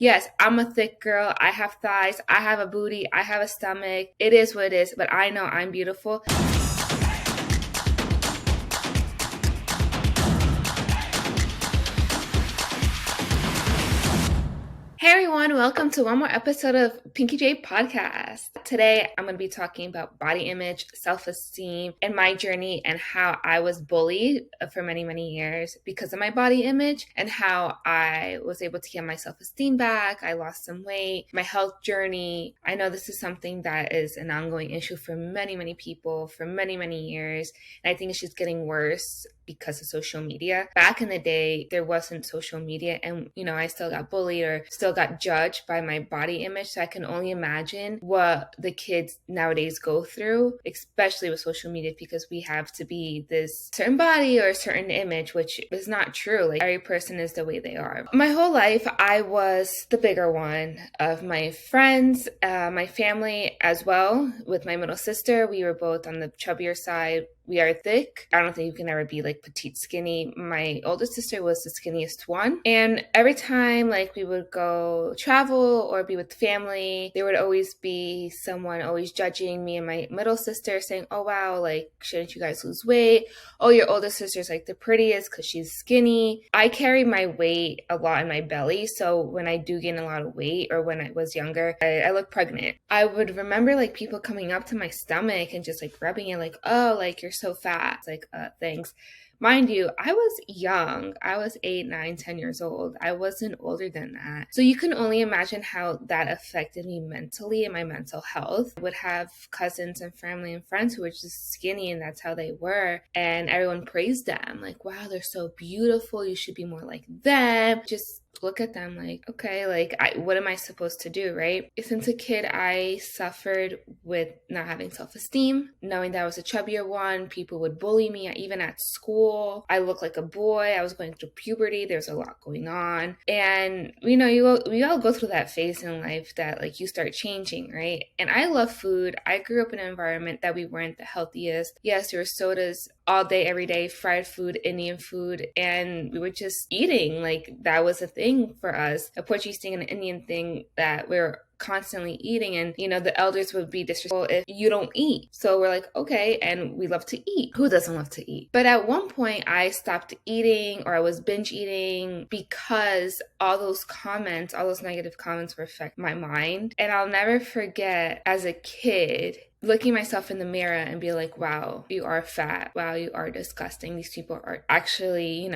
Yes, I'm a thick girl. I have thighs. I have a booty. I have a stomach. It is what it is, but I know I'm beautiful. Hey everyone, welcome to one more episode of Pinky J Podcast. Today I'm going to be talking about body image, self-esteem, and my journey and how I was bullied for many, many years because of my body image and how I was able to get my self-esteem back. I lost some weight, my health journey. I know this is something that is an ongoing issue for many, many people for many, many years. And I think it's just getting worse because of social media. Back in the day, there wasn't social media and, I still got bullied or still got judged by my body image. So I can only imagine what the kids nowadays go through, especially with social media, because we have to be this certain body or a certain image, which is not true. Like every person is the way they are. My whole life, I was the bigger one of my friends, my family as well. With my middle sister, we were both on the chubbier side. We are thick. I don't think you can ever be like petite skinny. My older sister was the skinniest one. And every time like we would go travel or be with family, there would always be someone always judging me and my middle sister saying, oh wow, like shouldn't you guys lose weight? Oh, your older sister's like the prettiest because she's skinny. I carry my weight a lot in my belly. So when I do gain a lot of weight or when I was younger, I look pregnant. I would remember like people coming up to my stomach and just like rubbing it like, oh, like you're so fat. It's like, thanks. Mind you, I was young. I was 8, 9, 10 years old. I wasn't older than that. So you can only imagine how that affected me mentally and my mental health. I would have cousins and family and friends who were just skinny and that's how they were. And everyone praised them. Like, wow, they're so beautiful. You should be more like them. Just look at them like, okay, like what am I supposed to do, right? Since a kid, I suffered with not having self-esteem, knowing that I was a chubbier one. People would bully me even at school. I looked like a boy. I was going through puberty. There's a lot going on. And, we all go through that phase in life that like you start changing, right? And I love food. I grew up in an environment that we weren't the healthiest. Yes, there were sodas all day, every day, fried food, Indian food, and we were just eating. Like that was a thing for us, a Portuguese thing and an Indian thing that we were constantly eating. And, the elders would be disrespectful if you don't eat. So we're like, okay, and we love to eat. Who doesn't love to eat? But at one point I stopped eating or I was binge eating because all those comments, all those negative comments were affecting my mind. And I'll never forget as a kid, looking myself in the mirror and be like, wow, you are fat. Wow, you are disgusting. These people are actually,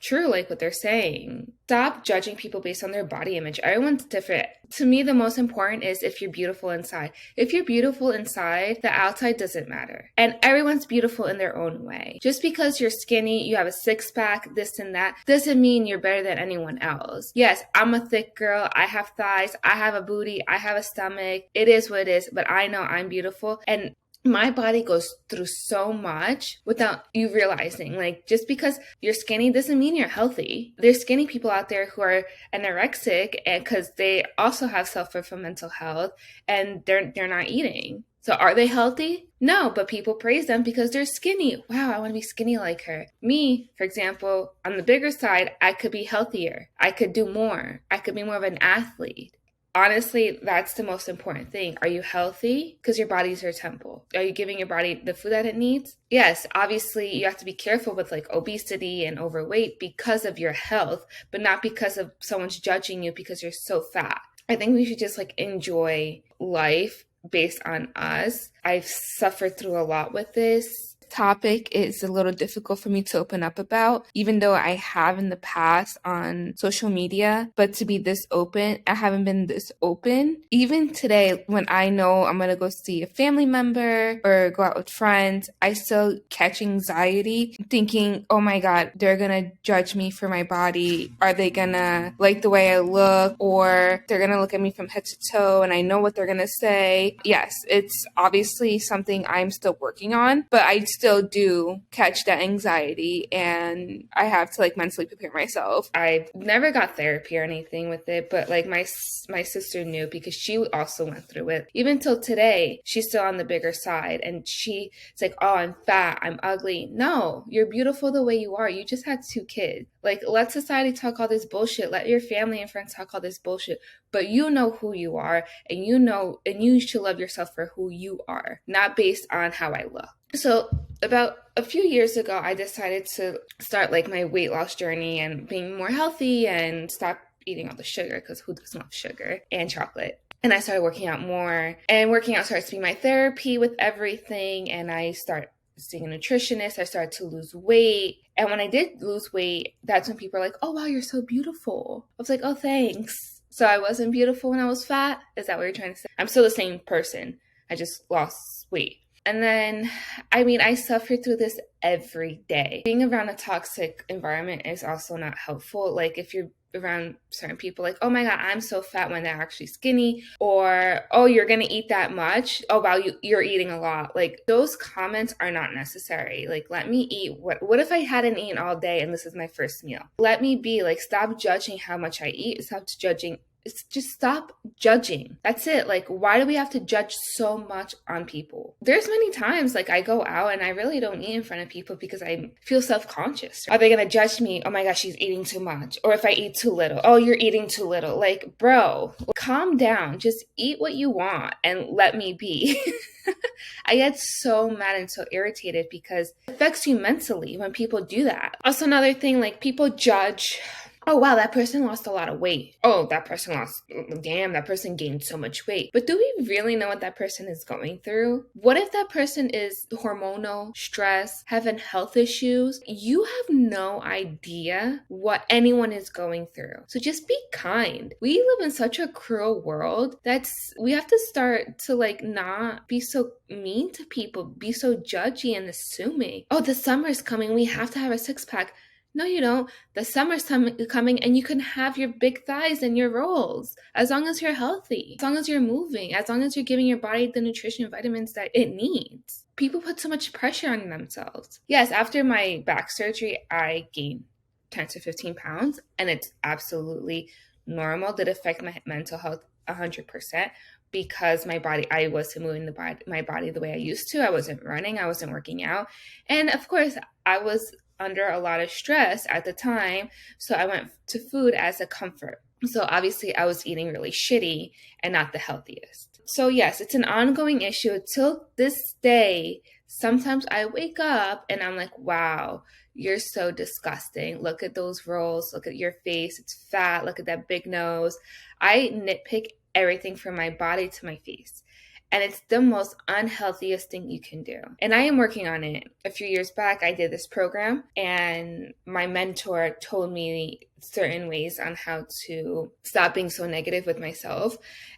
true, like what they're saying. Stop judging people based on their body image. Everyone's different. To me, the most important is if you're beautiful inside. If you're beautiful inside, the outside doesn't matter. And everyone's beautiful in their own way. Just because you're skinny, you have a six-pack, this and that, doesn't mean you're better than anyone else. Yes, I'm a thick girl. I have thighs. I have a booty. I have a stomach. It is what it is, but I know I'm beautiful. And my body goes through so much without you realizing. Like, just because you're skinny doesn't mean you're healthy. There's skinny people out there who are anorexic and because they also have suffered from mental health and they're not eating. So are they healthy? No, but people praise them because they're skinny. Wow, I want to be skinny like her. Me, for example, on the bigger side, I could be healthier. I could do more. I could be more of an athlete. Honestly, that's the most important thing. Are you healthy? Because your body's your temple. Are you giving your body the food that it needs? Yes, obviously you have to be careful with like obesity and overweight because of your health, but not because of someone's judging you because you're so fat. I think we should just like enjoy life based on us. I've suffered through a lot with this. Topic is a little difficult for me to open up about, even though I have in the past on social media, but to be this open, I haven't been this open. Even today, when I know I'm going to go see a family member or go out with friends, I still catch anxiety thinking, oh my God, they're going to judge me for my body. Are they going to like the way I look? Or they're going to look at me from head to toe and I know what they're going to say. Yes, it's obviously something I'm still working on, but I still do catch that anxiety and I have to like mentally prepare myself. I never got therapy or anything with it, but like my sister knew because she also went through it. Even till today, she's still on the bigger side and it's like, oh, I'm fat, I'm ugly. No, you're beautiful the way you are. You just had 2 kids. Like, let society talk all this bullshit. Let your family and friends talk all this bullshit. But you know who you are, and you should love yourself for who you are, not based on how I look. So about a few years ago, I decided to start like my weight loss journey and being more healthy and stop eating all the sugar, because who doesn't love sugar and chocolate? And I started working out more, and working out starts to be my therapy with everything. And I start seeing a nutritionist. I started to lose weight. And when I did lose weight, that's when people are like, oh, wow, you're so beautiful. I was like, oh, thanks. So I wasn't beautiful when I was fat? Is that what you're trying to say? I'm still the same person. I just lost weight. And then, I suffer through this every day. Being around a toxic environment is also not helpful. Like, if you're around certain people, like, oh my God, I'm so fat, when they're actually skinny, or, oh, you're going to eat that much. Oh, wow, you're eating a lot. Like, those comments are not necessary. Like, let me eat. What if I hadn't eaten all day and this is my first meal? Let me be. Like, stop judging how much I eat. Stop judging. It's just stop judging. That's it. Like, why do we have to judge so much on people? There's many times like I go out and I really don't eat in front of people because I feel self-conscious. Are they going to judge me? Oh my gosh, she's eating too much. Or if I eat too little, oh, you're eating too little. Like, bro, calm down. Just eat what you want and let me be. I get so mad and so irritated because it affects you mentally when people do that. Also, another thing, like, people judge. Oh, wow, that person lost a lot of weight. Oh, that person gained so much weight. But do we really know what that person is going through? What if that person is hormonal, stress, having health issues? You have no idea what anyone is going through. So just be kind. We live in such a cruel world we have to start to like not be so mean to people, be so judgy and assuming. Oh, the summer's coming. We have to have a six-pack. No, you don't. The summer's coming and you can have your big thighs and your rolls as long as you're healthy, as long as you're moving, as long as you're giving your body the nutrition and vitamins that it needs. People put so much pressure on themselves. Yes, after my back surgery, I gained 10 to 15 pounds, and it's absolutely normal. Did affect my mental health 100%. Because I wasn't moving my body the way I used to. I wasn't running. I wasn't working out. And of course, I was under a lot of stress at the time. So I went to food as a comfort. So obviously I was eating really shitty and not the healthiest. So yes, it's an ongoing issue till this day. Sometimes I wake up and I'm like, wow, you're so disgusting. Look at those rolls. Look at your face. It's fat. Look at that big nose. I nitpick everything from my body to my face. And it's the most unhealthiest thing you can do. And I am working on it. A few years back, I did this program, and my mentor told me certain ways on how to stop being so negative with myself.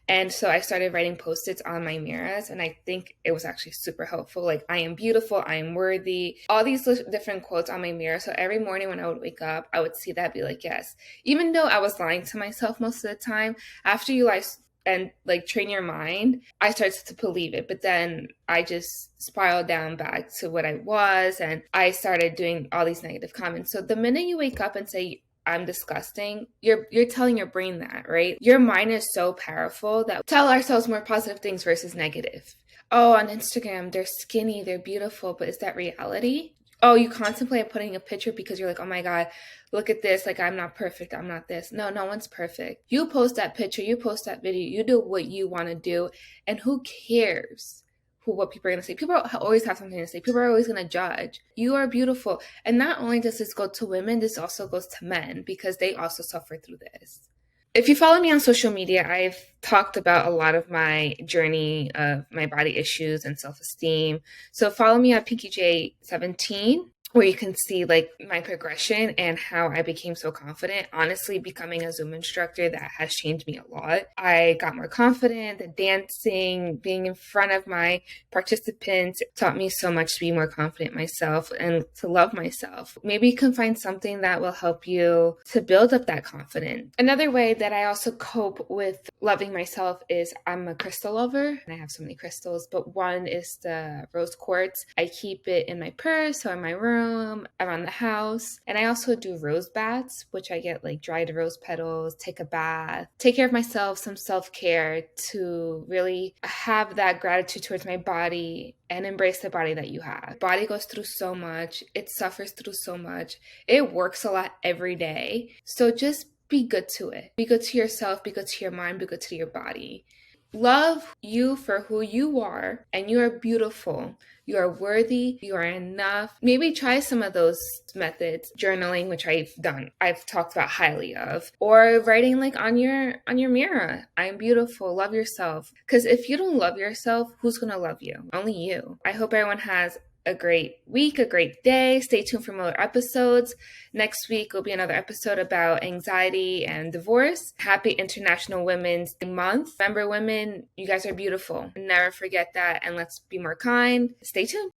And so I started writing Post-its on my mirrors, and I think it was actually super helpful. Like, I am beautiful, I am worthy, all these different quotes on my mirror. So every morning when I would wake up, I would see that, be like, yes. Even though I was lying to myself most of the time, after you lie and like train your mind, I started to believe it. But then I just spiraled down back to what I was, and I started doing all these negative comments. So the minute you wake up and say, I'm disgusting, you're telling your brain that, right? Your mind is so powerful that we tell ourselves more positive things versus negative. Oh, on Instagram, they're skinny, they're beautiful, but is that reality? Oh, you contemplate putting a picture because you're like, oh my God, look at this. Like, I'm not perfect. I'm not this. No, no one's perfect. You post that picture. You post that video. You do what you want to do. And who cares what people are going to say? People always have something to say. People are always going to judge. You are beautiful. And not only does this go to women, this also goes to men because they also suffer through this. If you follow me on social media, I've talked about a lot of my journey of my body issues and self-esteem. So follow me at PinkyJ17, where you can see like my progression and how I became so confident. Honestly, becoming a Zoom instructor, that has changed me a lot. I got more confident. The dancing, being in front of my participants taught me so much to be more confident myself and to love myself. Maybe you can find something that will help you to build up that confidence. Another way that I also cope with loving myself is I'm a crystal lover, and I have so many crystals, but one is the rose quartz. I keep it in my purse or in my room. room, around the house. And I also do rose baths, which I get like dried rose petals, take a bath, take care of myself, some self-care to really have that gratitude towards my body and embrace the body that you have. Body goes through so much. It suffers through so much. It works a lot every day. So just be good to it. Be good to yourself, be good to your mind, be good to your body. Love you for who you are, and you are beautiful. You are worthy. You are enough. Maybe try some of those methods. Journaling, which I've talked about highly of, or writing like on your mirror. I'm beautiful. Love yourself. Because if you don't love yourself, who's gonna love you? Only you. I hope everyone has a great week, a great day. Stay tuned for more episodes. Next week will be another episode about anxiety and divorce. Happy International Women's Month. Remember, women, you guys are beautiful. Never forget that, and let's be more kind. Stay tuned.